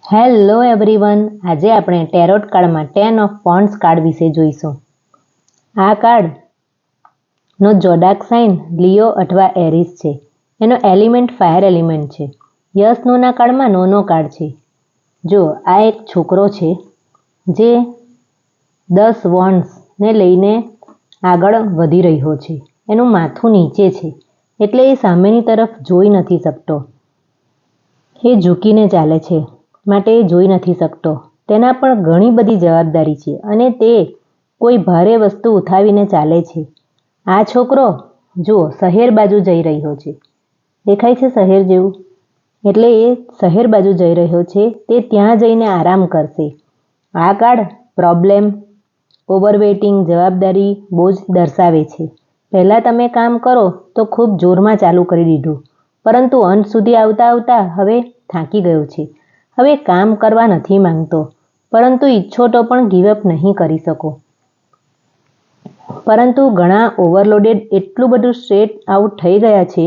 Hello everyone, આજે આપણે tarot કાર્ડમાં 10 ઓફ વોન્ડ્સ કાર્ડ વિશે જોઈશું. આ કાર્ડનો જોડાક સાઇન લિયો અથવા એરીસ છે. એનો એલિમેન્ટ ફાયર એલિમેન્ટ છે. યસ નોના કાર્ડમાં નોનો કાર્ડ છે. જો આ એક છોકરો છે જે 10 વોન્ડ્સને લઈને આગળ વધી રહ્યો છે. એનું માથું નીચે છે એટલે એ સામેની તરફ જોઈ નથી શકતો. એ ઝૂકીને ચાલે છે માટે એ જોઈ નથી શકતો. તેના પણ ઘણી બધી જવાબદારી છે અને તે કોઈ ભારે વસ્તુ ઉઠાવીને ચાલે છે. આ છોકરો જુઓ શહેર બાજુ જઈ રહ્યો છે. દેખાય છે શહેર જેવું? એટલે એ શહેર બાજુ જઈ રહ્યો છે. તે ત્યાં જઈને આરામ કરશે. આ કાર્ડ પ્રોબ્લેમ, ઓવરવેટિંગ, જવાબદારી, બોજ દર્શાવે છે. પહેલાં તમે કામ કરો તો ખૂબ જોરમાં ચાલુ કરી દીધું, પરંતુ અંત સુધી આવતા આવતા હવે થાકી ગયો છે. હવે કામ કરવા નથી માંગતો, પરંતુ ઈચ્છો તો પણ ગીવઅપ નહીં કરી શકો. પરંતુ ઘણા ઓવરલોડેડ એટલું બધું સ્ટ્રેટ આઉટ થઈ ગયા છે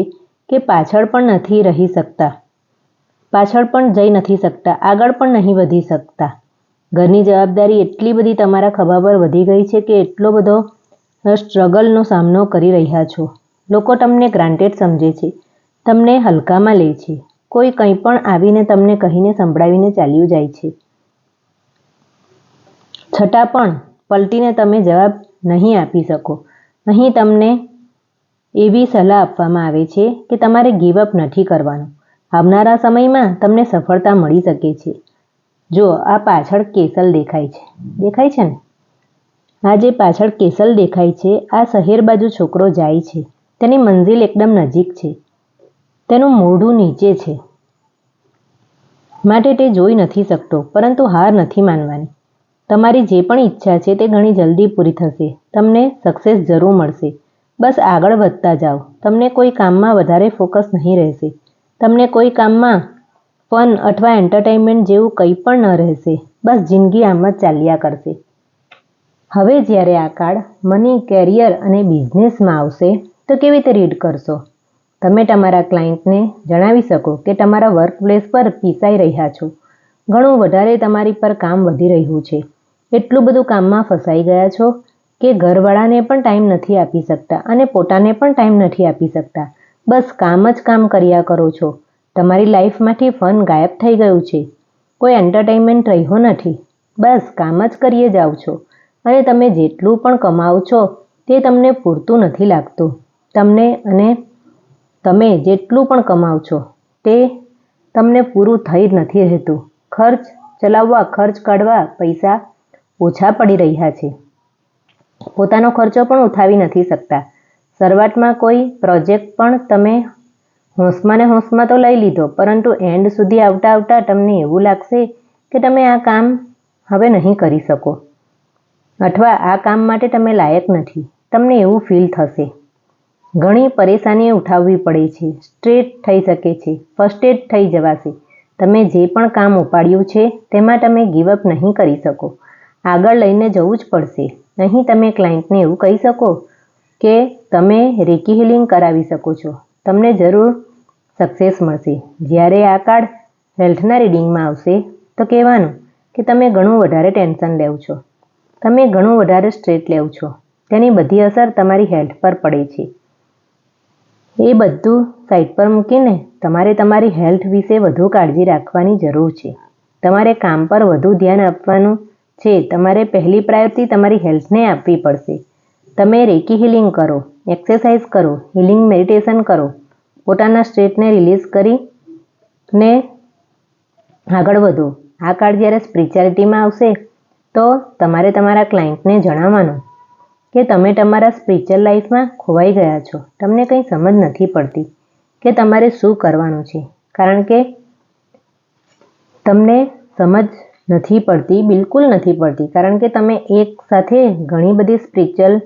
કે પાછળ પણ નથી રહી શકતા, પાછળ પણ જઈ નથી શકતા, આગળ પણ નહીં વધી શકતા. ઘરની જવાબદારી એટલી બધી તમારા ખભા પર વધી ગઈ છે કે એટલો બધો સ્ટ્રગલનો સામનો કરી રહ્યા છો. લોકો તમને ગ્રાન્ટેડ સમજે છે, તમને હલકામાં લે છે. કોઈ કંઈ પણ આવીને તમને કહીને સંભળાવીને ચાલ્યું જાય છે, છતાં પણ પલટીને તમે જવાબ નહીં આપી શકો. અહીં તમને એવી સલાહ આપવામાં આવે છે કે તમારે ગીવઅપ નથી કરવાનું. આવનારા સમયમાં તમને સફળતા મળી શકે છે. જો આ પાછળ કેસલ દેખાય છે, દેખાય છે ને? આ જે પાછળ કેસલ દેખાય છે, આ શહેર બાજુ છોકરો જાય છે. તેની મંજિલ એકદમ નજીક છે. તેનું મોઢું નીચે છે માટે તે જોઈ નથી શકતો, પરંતુ હાર નથી માનવાની. તમારી જે પણ ઈચ્છા છે તે ઘણી જલ્દી પૂરી થશે. તમને સક્સેસ જરૂર મળશે. બસ આગળ વધતા જાઓ. તમને કોઈ કામમાં વધારે ફોકસ નહીં રહેશે. તમને કોઈ કામમાં ફન અથવા એન્ટરટેનમેન્ટ જેવું કંઈ પણ ન રહેશે. બસ જિંદગી આમ જ ચાલ્યા કરશે. હવે જ્યારે આ કાર્ડ મની, કેરિયર અને બિઝનેસમાં આવશે તો કેવી રીતે રીડ કરશો? તમે તમારા ક્લાયન્ટને જણાવી શકો કે તમારા વર્ક પ્લેસ પર પીસાઈ રહ્યા છો. ઘણું વધારે તમારી પર કામ વધી રહ્યું છે. એટલું બધું કામમાં ફસાઈ ગયા છો કે ઘરવાળાને પણ ટાઈમ નથી આપી શકતા અને પોતાને પણ ટાઈમ નથી આપી શકતા. બસ કામ જ કામ કર્યા કરો છો. તમારી લાઈફમાંથી ફન ગાયબ થઈ ગયું છે. કોઈ એન્ટરટેનમેન્ટ રહ્યો નથી. બસ કામ જ કરીએ જાઓ છો અને તમે જેટલું પણ કમાઓ છો તે તમને પૂરતું નથી લાગતું. તમે જેટલું પણ કમાઓ છો તે તમને પૂરું થઈ નથી રહેતું. ખર્ચ ચલાવવા, ખર્ચ કાઢવા પૈસા ઓછા પડી રહ્યા છે. પોતાનો ખર્ચો પણ ઉઠાવી નથી શકતા. શરૂઆતમાં કોઈ પ્રોજેક્ટ પણ તમે હોંશમાં ને હોંશમાં તો લઈ લીધો, પરંતુ એન્ડ સુધી આવતા આવતા તમને એવું લાગશે કે તમે આ કામ હવે નહીં કરી શકો અથવા આ કામ માટે તમે લાયક નથી. તમને એવું ફીલ થશે. ઘણી પરેશાનીઓ ઉઠાવવી પડે છે. સ્ટ્રેસ થઈ શકે છે. ફ્રસ્ટ્રેટ થઈ જવાશે. તમે જે પણ કામ ઉપાડ્યું છે તેમાં તમે ગીવઅપ નહીં કરી શકો. આગળ લઈને જવું જ પડશે. અહીં તમે ક્લાયન્ટને એવું કહી શકો કે તમે રેકી હીલિંગ કરાવી શકો છો. તમને જરૂર સક્સેસ મળશે. જ્યારે આ કાર્ડ હેલ્થના રીડિંગમાં આવશે તો કહેવાનું કે તમે ઘણું વધારે ટેન્શન લેવ છો, તમે ઘણું વધારે સ્ટ્રેસ લેવ છો. તેની બધી અસર તમારી હેલ્થ પર પડે છે. એ બધું સાઈડ પર મૂકીને તમારે તમારી હેલ્થ વિશે વધુ કાળજી રાખવાની જરૂર છે. તમારે કામ પર વધુ ધ્યાન આપવાનું છે. તમારે પહેલી પ્રાયોરિટી તમારી હેલ્થને આપવી પડશે. તમે રેકી હીલિંગ કરો, એક્સરસાઇઝ કરો, હીલિંગ મેડિટેશન કરો. પોતાના સ્ટ્રેસને રિલીઝ કરીને આગળ વધો. આ કાર્ડ જ્યારે સ્પિરિચ્યુઆલિટીમાં આવશે તો તમારે તમારા ક્લાયન્ટને જણાવવાનું કે તમે તમારા સ્પિરિચ્યુઅલ લાઈફમાં ખોવાઈ ગયા છો. તમને કંઈ સમજ નથી પડતી કે તમારે શું કરવાનું છે, કારણ કે તમને સમજ નથી પડતી, બિલકુલ નથી પડતી, કારણ કે તમે એક સાથે ઘણી બધી સ્પિરિચ્યુઅલ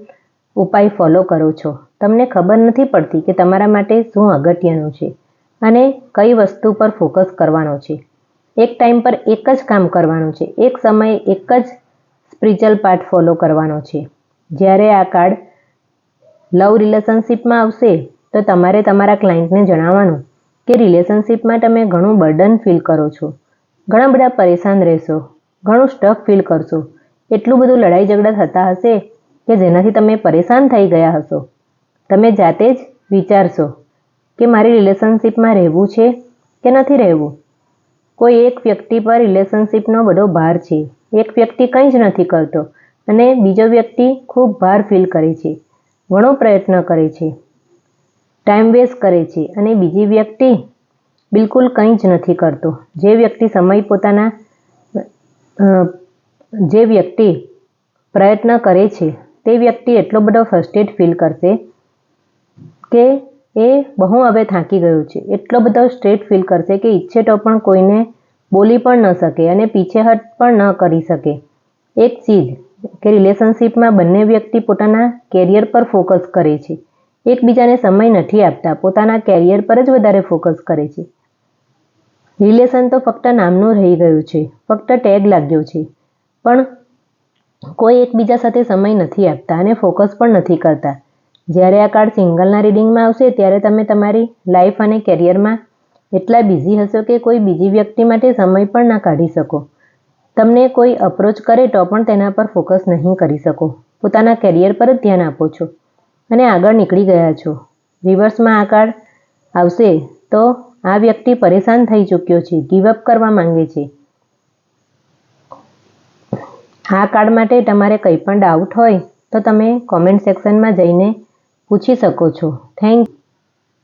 ઉપાય ફોલો કરો છો. તમને ખબર નથી પડતી કે તમારા માટે શું અગત્યનું છે અને કઈ વસ્તુ પર ફોકસ કરવાનો છે. એક ટાઈમ પર એક જ કામ કરવાનું છે. એક સમયે એક જ સ્પિરિચ્યુઅલ પાર્ટ ફોલો કરવાનો છે. જ્યારે આ કાર્ડ લવ રિલેશનશિપમાં આવશે તો તમારે તમારા ક્લાયન્ટને જણાવવાનું કે રિલેશનશિપમાં તમે ઘણું બર્ડન ફીલ કરો છો. ઘણા બધા પરેશાન રહેશો, ઘણું સ્ટક ફીલ કરશો, એટલું બધું લડાઈ ઝઘડા થતા હશે કે જેનાથી તમે પરેશાન થઈ ગયા હશો. તમે જાતે જ વિચારશો કે મારી રિલેશનશિપમાં રહેવું છે કે નથી રહેવું. કોઈ એક વ્યક્તિ પર રિલેશનશિપનો બધો ભાર છે. એક વ્યક્તિ કંઈ જ નથી કરતો અને બીજો વ્યક્તિ ખૂબ ભાર ફીલ કરે છે, ઘણો પ્રયત્ન કરે છે, ટાઈમ વેસ્ટ કરે છે અને બીજી વ્યક્તિ બિલકુલ કંઈ જ નથી કરતો. જે વ્યક્તિ પ્રયત્ન કરે છે તે વ્યક્તિ એટલો બધો ફ્રસ્ટ્રેટ ફીલ કરશે કે એ બહુ હવે થાકી ગયો છે, એટલો બધો સ્ટ્રેસ ફીલ કરશે કે ઈચ્છે તો પણ કોઈને બોલી પણ ન શકે અને પીછેહટ પણ ન કરી શકે. એક ચીજ કે રિલેશનશિપમાં બંને વ્યક્તિ પોતાના કેરિયર પર ફોકસ કરે છે, એકબીજાને સમય નથી આપતા, પોતાના કેરિયર પર જ વધારે ફોકસ કરે છે. રિલેશન તો ફક્ત નામનું રહી ગયું છે, ફક્ત ટેગ લાગ્યો છે, પણ કોઈ એકબીજા સાથે સમય નથી આપતા અને ફોકસ પણ નથી કરતા. જ્યારે આ કાર્ડ સિંગલના રીડિંગમાં આવશે ત્યારે તમે તમારી લાઈફ અને કેરિયરમાં એટલા બિઝી હશો કે કોઈ બીજી વ્યક્તિ માટે સમય પણ ના કાઢી શકો. તમને કોઈ અપ્રોચ કરે તો પણ તેના પર ફોકસ નહીં કરી શકો. પોતાના કેરિયર પર જ ધ્યાન આપો છો અને આગળ નીકળી ગયા છો. રિવર્સમાં આ કાર્ડ આવશે તો આ વ્યક્તિ પરેશાન થઈ ચૂક્યો છે, ગીવઅપ કરવા માંગે છે. આ કાર્ડ માટે તમારે કંઈ પણ ડાઉટ હોય તો તમે કોમેન્ટ સેક્શનમાં જઈને પૂછી શકો છો. Thank you.